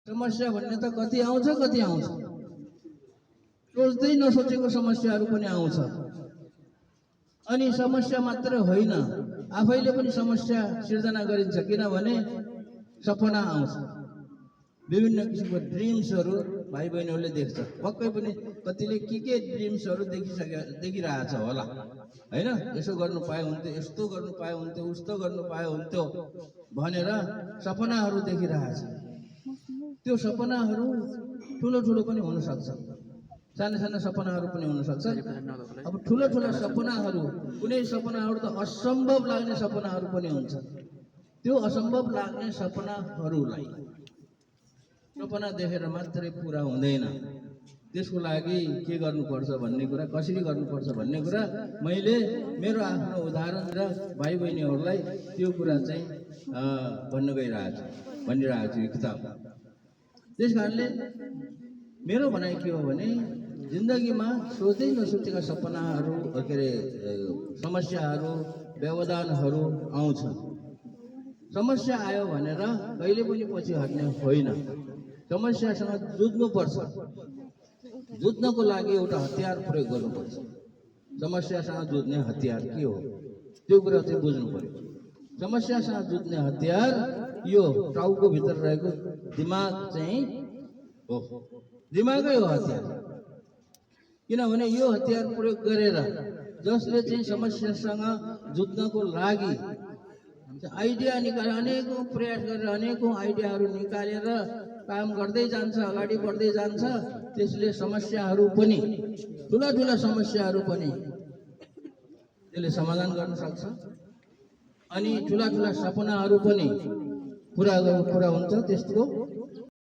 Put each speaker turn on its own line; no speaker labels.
समस्या भन्ने त कति आउँछ सोच्दै नसोचेको समस्याहरू पनि आउँछ। अनि समस्या मात्र होइन, आफैले पनि समस्या सिर्जना गरिन्छ। किनभने सपना आउँछ, विभिन्न किसिमको ड्रिम्सहरू भाइ बहिनीहरूले देख्छ। पक्कै पनि कतिले के ड्रिम्सहरू देखिरहेछ होला हैन। यसो गर्नु पाए हुन्थ्यो, यस्तो गर्नु पाए हुन्थ्यो, उस्तो गर्नु पाए हुन्थ्यो भनेर सपनाहरू देखिरहेछ। त्यो सपनाहरू ठुलो पनि हुन सक्छ, साना सपनाहरू पनि हुन सक्छ। अब ठुला सपनाहरू, कुनै सपनाहरू त असम्भव लाग्ने सपनाहरू पनि हुन्छ। त्यो असम्भव लाग्ने सपनाहरूलाई सपना देखेर मात्रै पुरा हुँदैन। त्यसको लागि के गर्नुपर्छ भन्ने कुरा, कसरी गर्नुपर्छ भन्ने कुरा मैले मेरो आफ्नो उदाहरण र भाइ बहिनीहरूलाई त्यो कुरा चाहिँ भनिरहेको छु यो किताब। त्यसकारणले मेरो भनाइ के हो भने, जिन्दगीमा सोच्दै नसोचेका सपनाहरू, के अरे समस्याहरू, व्यवधानहरू आउँछन्। समस्या आयो भनेर कहिले पनि पछि हट्ने होइन, समस्यासँग जुझ्नुपर्छ। जुझ्नको लागि एउटा हतियार प्रयोग गर्नुपर्छ। समस्यासँग जुझ्ने हतियार के हो त्यो कुरा चाहिँ बुझ्नु पर्यो। समस्यासँग जुझ्ने हतियार यो टाउको भित्र रहेको दिमाग चाहिँ हो, दिमागै हो हतियार। किनभने यो हतियार प्रयोग गरेर जसले चाहिँ समस्यासँग जुझ्नको लागि आइडिया निकालेर, अनेकौं प्रयास गरेर अनेकौं आइडियाहरू निकालेर काम गर्दै जान्छ, अगाडि बढ्दै जान्छ, त्यसले समस्याहरू पनि, ठुला समस्याहरू पनि त्यसले समाधान गर्न सक्छ। अनि ठुला सपनाहरू पनि पुरा हुन्छ। त्यसको